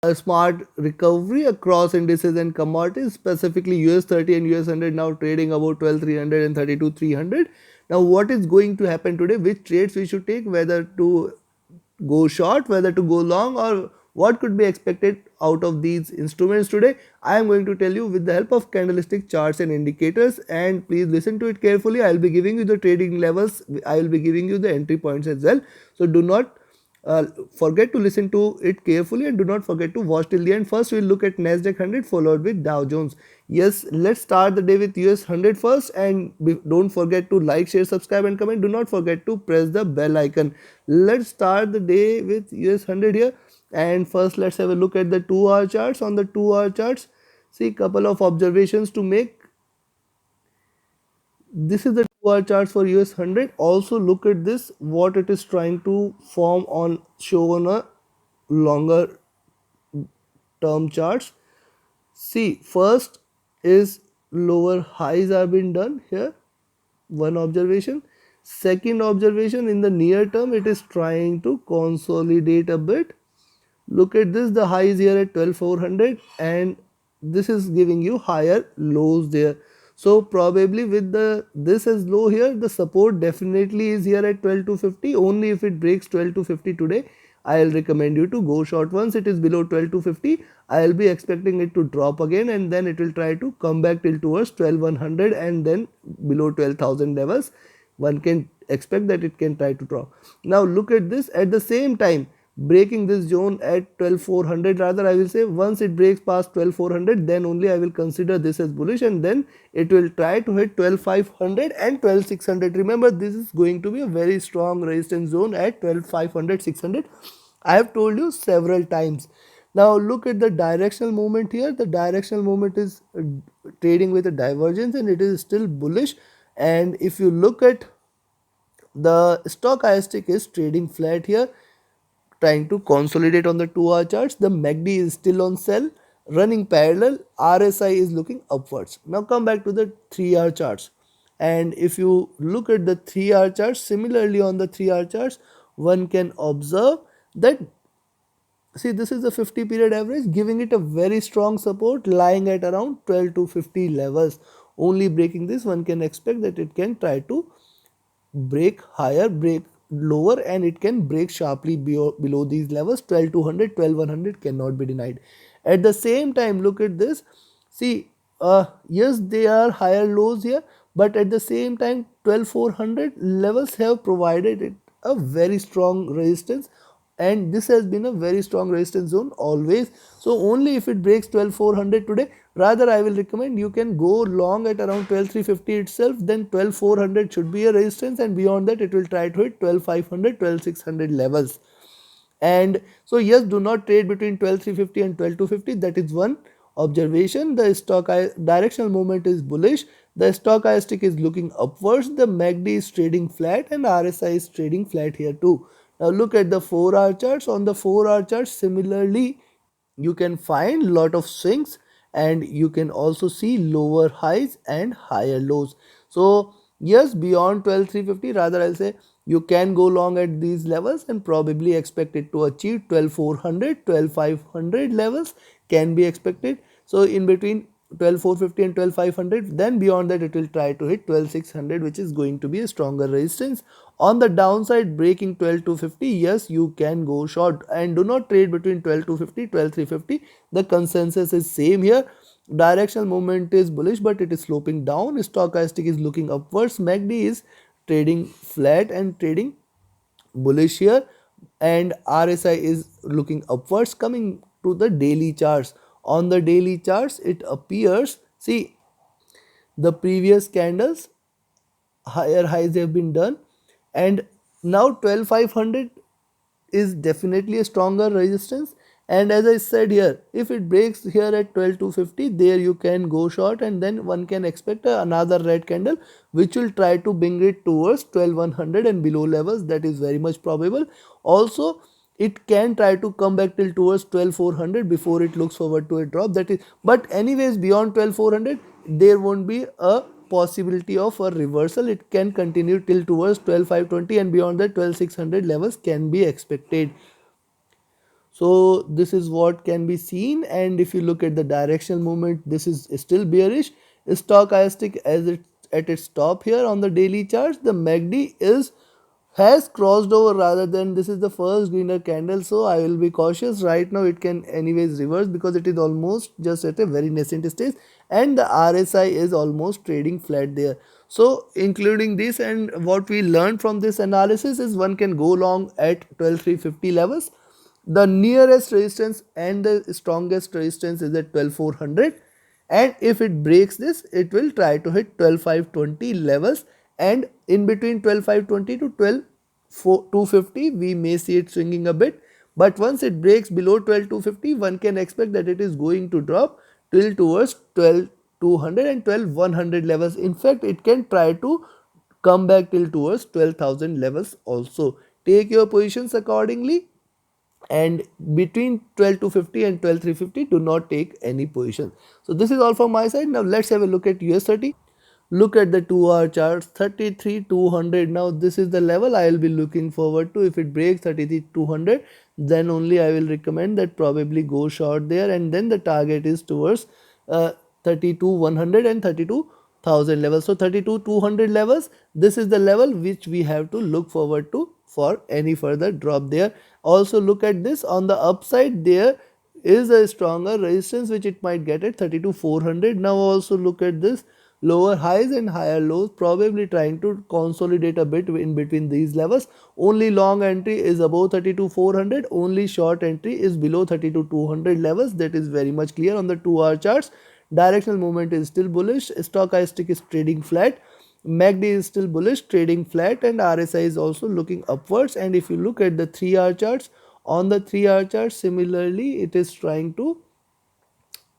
a smart recovery across indices and commodities, specifically US30 and US100 now trading about 12,300 and 32,300. Now, what is going to happen today? Which trades we should take? Whether to go short, whether to go long, or what could be expected out of these instruments today? I am going to tell you with the help of candlestick charts and indicators, and please listen to it carefully. I will be giving you the trading levels, I will be giving you the entry points as well. So do not forget to listen to it carefully, and do not forget to watch till the end. First we will look at Nasdaq 100 followed with Dow Jones. Yes, let's start the day with US 100 first, and don't forget to like, share, subscribe and comment. Do not forget to press the bell icon. Let's start the day with US 100 here, and first let's have a look at the 2-hour charts. On the 2-hour charts, see couple of observations to make. This is the 2-hour charts for US 100. Also look at this, what it is trying to form on, show on a longer term charts. See, first is lower highs are being done here, one observation. Second observation, in the near term it is trying to consolidate a bit. Look at this, the high is here at 12,400 and this is giving you higher lows there. So probably with this as low here, the support definitely is here at 12,250. Only if it breaks 12,250 today, I will recommend you to go short. Once it is below 12,250, I will be expecting it to drop again, and then it will try to come back till towards 12,100 and then below 12,000 levels. One can expect that it can try to drop. Now look at this, at the same time breaking this zone at 12,400, rather I will say once it breaks past 12,400, then only I will consider this as bullish, and then it will try to hit 12,500 and 12,600. Remember, this is going to be a very strong resistance zone at 12,500, 600. I have told you several times. Now look at the directional movement here. The directional movement is trading with a divergence and it is still bullish. And if you look at the stochastic is trading flat here, trying to consolidate on the 2-hour charts. The MACD is still on sell, running parallel. RSI is looking upwards. Now come back to the 3-hour charts, and if you look at the 3-hour charts, similarly on the 3-hour charts, one can observe that, see, this is the 50 period average, giving it a very strong support lying at around 12 to 50 levels. Only breaking this, one can expect that it can try to break higher, break lower, and it can break sharply below these levels. 12,200, 12,100 cannot be denied. At the same time, look at this. See, yes, they are higher lows here, but at the same time 12,400 levels have provided it a very strong resistance, and this has been a very strong resistance zone always. So only if it breaks 12,400 today, rather I will recommend you can go long at around 12,350 itself. Then 12,400 should be a resistance, and beyond that it will try to hit 12,500, 12,600 levels. And so yes, do not trade between 12,350 and 12,250. That is one observation. The stock directional movement is bullish. The stochastic is looking upwards. The MACD is trading flat and RSI is trading flat here too. Now look at the 4-hour charts. On the 4-hour charts, similarly you can find lot of swings, and you can also see lower highs and higher lows. So yes, beyond 12,350, rather I'll say you can go long at these levels and probably expect it to achieve 12,400, 12,500 levels can be expected. So in between 12,450 and 12,500, then beyond that it will try to hit 12,600, which is going to be a stronger resistance. On the downside, breaking 12,250, yes, you can go short, and do not trade between 12,250, 12,350. The consensus is same here. Directional movement is bullish, but it is sloping down. Stochastic is looking upwards. MACD is trading flat and trading bullish here, and RSI is looking upwards. Coming to the daily charts. On the daily charts, it appears, see, the previous candles higher highs have been done, and now 12,500 is definitely a stronger resistance. And as I said here, if it breaks here at 12,250, there you can go short, and then one can expect another red candle which will try to bring it towards 12,100 and below levels. That is very much probable. Also, it can try to come back till towards 12,400 before it looks forward to a drop. That is, but anyways, beyond 12,400 there won't be a possibility of a reversal. It can continue till towards 12,520, and beyond that 12,600 levels can be expected. So this is what can be seen, and if you look at the directional movement, this is still bearish. Stochastic as it at its top here on the daily charts, the MACD has crossed over, rather than this is the first greener candle, so I will be cautious. Right now it can anyways reverse because it is almost just at a very nascent stage, and the RSI is almost trading flat there. So including this and what we learned from this analysis is one can go long at 12350 levels. The nearest resistance and the strongest resistance is at 12400, and if it breaks this, it will try to hit 12520 levels, and in between 12520 to 12250 we may see it swinging a bit, but once it breaks below 12250, one can expect that it is going to drop till towards 12200 and 12100 levels. In fact, it can try to come back till towards 12,000 levels also. Take your positions accordingly, and between 12250 and 12350 do not take any position. So this is all from my side. Now let's have a look at US30. Look at the 2-hour charts, 33,200. Now this is the level I will be looking forward to. If it breaks 33,200, then only I will recommend that probably go short there, and then the target is towards 32,100 and 32,000 levels. So 32,200 levels, this is the level which we have to look forward to for any further drop there. Also look at this, on the upside there is a stronger resistance which it might get at 32,400. Now also look at this, lower highs and higher lows, probably trying to consolidate a bit in between these levels. Only long entry is above 32,400, only short entry is below 32,200 levels. That is very much clear on the 2-hour charts. Directional movement is still bullish, stochastic is trading flat, MACD is still bullish, trading flat, and RSI is also looking upwards. And if you look at the 3-hour charts, on the 3-hour chart similarly it is trying to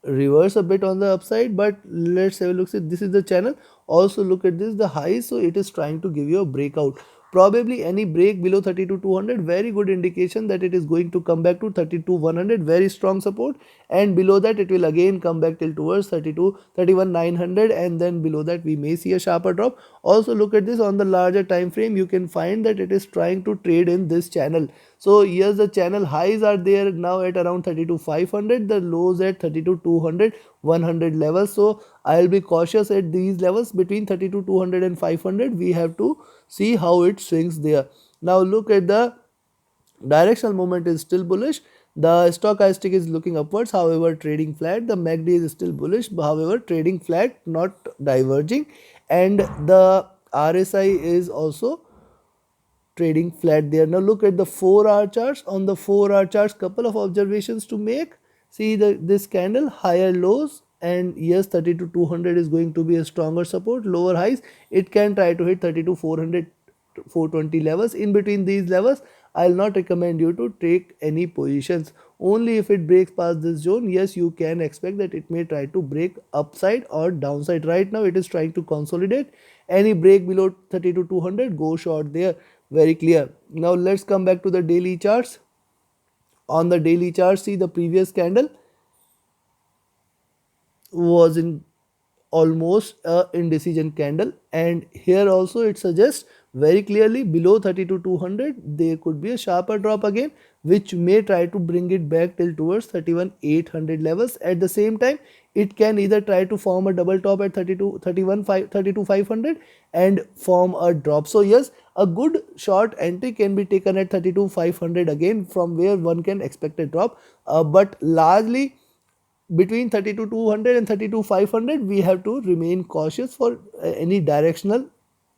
reverse a bit on the upside, but let's have a look. See, this is the channel. Also look at this, the high, so it is trying to give you a breakout. Probably any break below 32,200, very good indication that it is going to come back to 32,100, very strong support, and below that it will again come back till towards 31,900, and then below that we may see a sharper drop. Also look at this, on the larger time frame you can find that it is trying to trade in this channel. So here's the channel highs are there now at around 32,500, the lows at 32,200, 100 levels. So I'll be cautious at these levels between 32,200 and 500. We have to see how it swings there. Now look at the directional movement is still bullish. The stochastic is looking upwards, however trading flat. The MACD is still bullish, however trading flat, not diverging, and the RSI is also trading flat there. Now look at the 4-hour charts. On the 4-hour charts, couple of observations to make. See this candle, higher lows, and yes, 32,200 is going to be a stronger support. Lower highs, it can try to hit 32,400, 420 levels. In between these levels, I'll not recommend you to take any positions. Only if it breaks past this zone, yes, you can expect that it may try to break upside or downside. Right now it is trying to consolidate. Any break below 32,200, go short there. Very clear. Now let's come back to the daily charts. On the daily chart, see the previous candle was in almost a indecision candle, and here also it suggests very clearly below 32,200 there could be a sharper drop again, which may try to bring it back till towards 31,800 levels. At the same time, it can either try to form a double top at 32,500 and form a drop. So yes, a good short entry can be taken at 32,500 again, from where one can expect a drop, but largely between 32,200 and 32,500 we have to remain cautious for any directional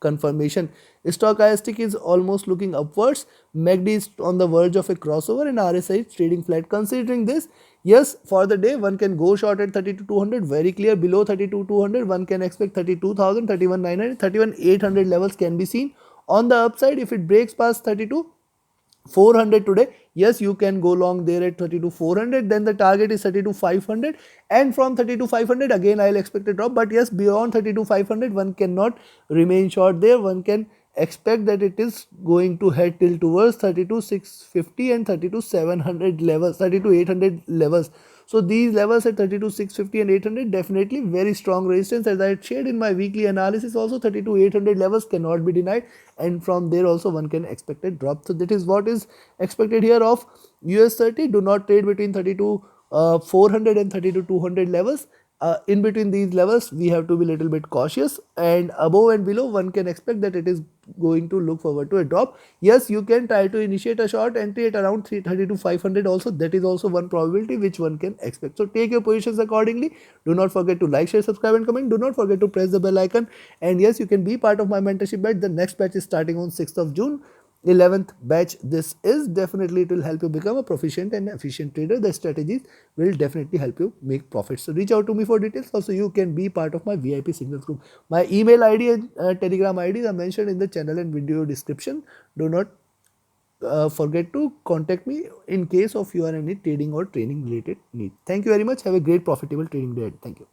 confirmation. Stochastic is almost looking upwards, MACD is on the verge of a crossover, and RSI is trading flat. Considering this, yes, for the day one can go short at 32,200, very clear. Below 32,200 one can expect 32,000, 31,900, 31,800 levels can be seen. On the upside, if it breaks past 32,400 today, yes, you can go long there at 32,400, then the target is 32,500, and from 32,500 again I'll expect a drop, but yes, beyond 32,500 one cannot remain short there. One can expect that it is going to head till towards 32,650 and 32,700 levels, 32,800 levels. So these levels at 32,650 and 800 definitely very strong resistance. As I had shared in my weekly analysis also, 32,800 levels cannot be denied, and from there also one can expect a drop. So that is what is expected here of US30. Do not trade between 32,400 and 32,200 levels. In between these levels we have to be little bit cautious, and above and below one can expect that it is going to look forward to a drop. Yes, you can try to initiate a short entry at around 330 to 500 also. That is also one probability which one can expect. So take your positions accordingly. Do not forget to like, share, subscribe and comment. Do not forget to press the bell icon. And yes, you can be part of my mentorship batch. The next batch is starting on 6th of June. 11th batch this is. Definitely it will help you become a proficient and efficient trader. The strategies will definitely help you make profits. So reach out to me for details. Also you can be part of my VIP signals group. My email id and telegram IDs are mentioned in the channel and video description. Do not forget to contact me in case of you are any trading or training related need. Thank you very much. Have a great profitable trading day. Thank you.